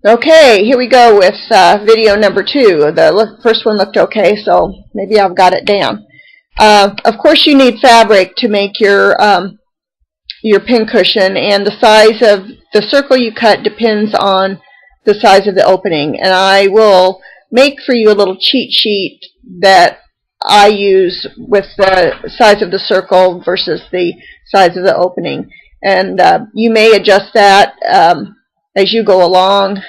Okay, here we go with video number 2. The first one looked okay, so maybe I've got it down. Of course, you need fabric to make your pincushion, and the size of the circle you cut depends on the size of the opening. And I will make for you a little cheat sheet that I use with the size of the circle versus the size of the opening. And you may adjust that as you go along,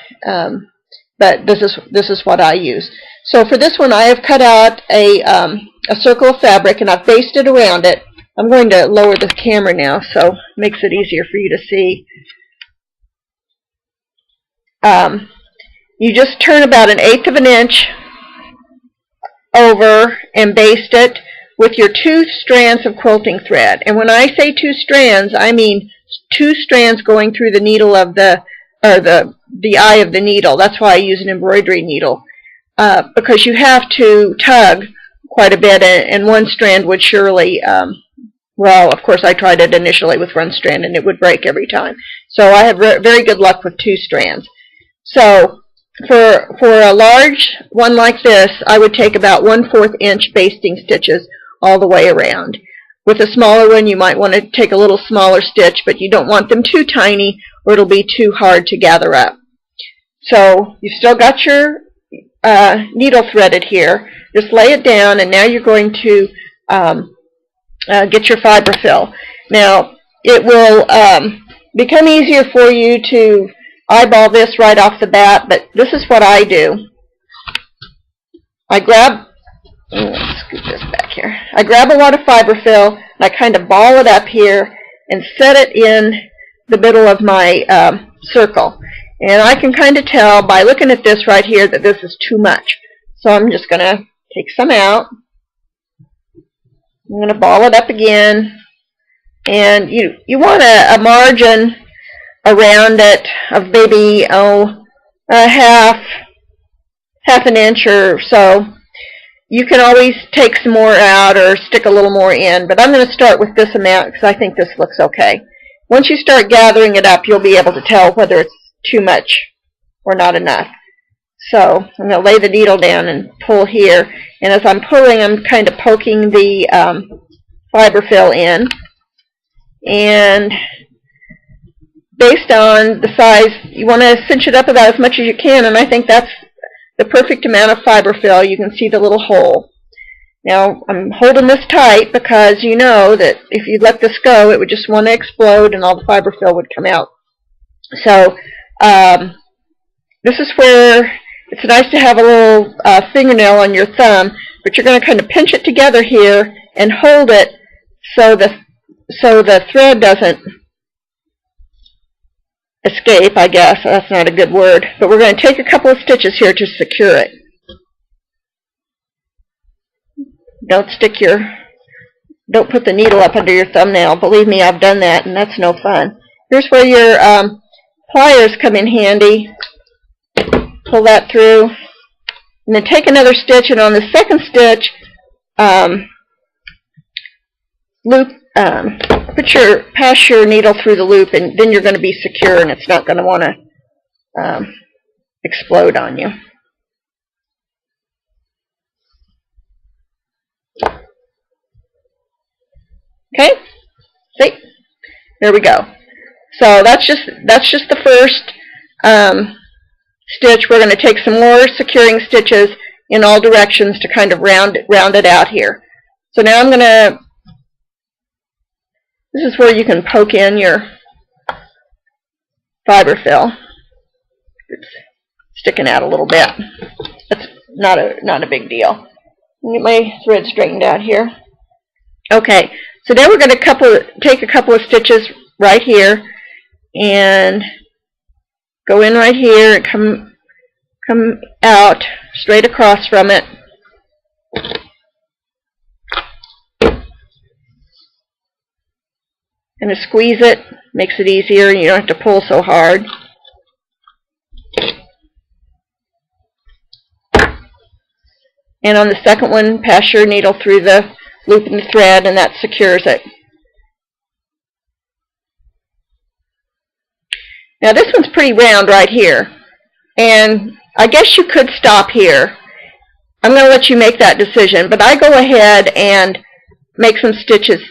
but this is what I use. So for this one, I have cut out a circle of fabric, and I've basted around it. I'm going to lower the camera now, so it makes it easier for you to see. You just turn about 1/8 of an inch over and baste it with your 2 strands of quilting thread. And when I say 2 strands, I mean 2 strands going through the needle of the eye of the needle. That's why I use an embroidery needle, because you have to tug quite a bit, and one strand would surely, well, of course I tried it initially with one strand and it would break every time. So I have very good luck with 2 strands. So for a large one like this, I would take about 1/4 inch basting stitches all the way around. With a smaller one, you might want to take a little smaller stitch, but you don't want them too tiny or it'll be too hard to gather up. So you've still got your needle threaded here. Just lay it down, and now you're going to get your fiber fill. Now, it will become easier for you to eyeball this right off the bat, but this is what I do. I grab, let's scoot this back here. I grab a wad of fiber fill, and I kind of ball it up here and set it in the middle of my circle. And I can kind of tell by looking at this right here that this is too much. So I'm just going to take some out. I'm going to ball it up again. And you want a margin around it of maybe half an inch or so. You can always take some more out or stick a little more in, but I'm going to start with this amount because I think this looks okay. Once you start gathering it up, you'll be able to tell whether it's too much or not enough. So I'm going to lay the needle down and pull here, and as I'm pulling, I'm kind of poking the fiber fill in, and based on the size, you want to cinch it up about as much as you can, and I think that's the perfect amount of fiber fill. You can see the little hole. Now I'm holding this tight because you know that if you let this go, it would just want to explode and all the fiber fill would come out. So this is where it's nice to have a little fingernail on your thumb, but you're going to kind of pinch it together here and hold it so the thread doesn't escape, I guess. That's not a good word. But we're going to take a couple of stitches here to secure it. Don't put the needle up under your thumbnail. Believe me, I've done that, and that's no fun. Here's where your pliers come in handy. Pull that through, and then take another stitch, and on the second stitch, pass your needle through the loop, and then you're going to be secure, and it's not going to want to explode on you. Okay, see, there we go. So that's just the first stitch. We're going to take some more securing stitches in all directions to kind of round it out here. So now I'm going to, this is where you can poke in your fiber fill. It's sticking out a little bit. That's not a big deal. Get my thread straightened out here. Okay, so now we're going to take a couple of stitches right here and go in right here and come out straight across from it. And to squeeze it makes it easier, and you don't have to pull so hard. And on the second one, pass your needle through the loop in the thread, and that secures it. Now this one's pretty round right here. And I guess you could stop here. I'm going to let you make that decision, but I go ahead and make some stitches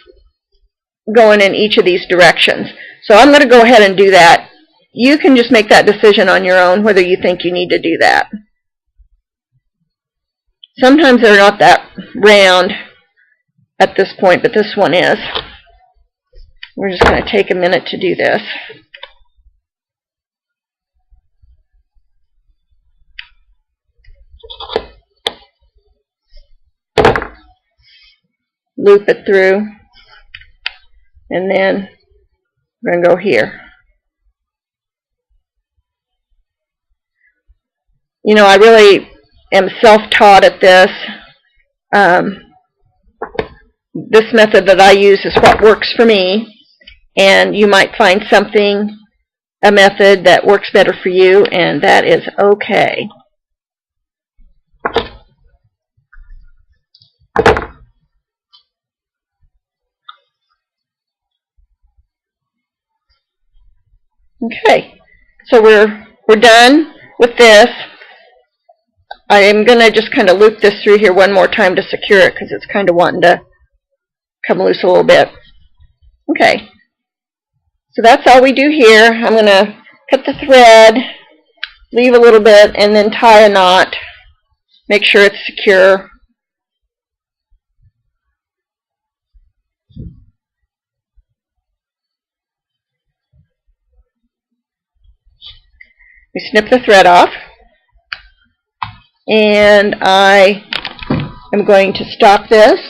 going in each of these directions. So I'm going to go ahead and do that. You can just make that decision on your own whether you think you need to do that. Sometimes they're not that round at this point, but this one is. We're just going to take a minute to do this. Loop it through, and then we're going to go here. You know, I really am self-taught at this. This method that I use is what works for me, and you might find a method that works better for you, and that is okay. Okay, so we're done with this. I am going to just kind of loop this through here one more time to secure it because it's kind of wanting to come loose a little bit. Okay, so that's all we do here. I'm going to cut the thread, leave a little bit, and then tie a knot. Make sure it's secure. We snip the thread off, and I am going to stop this.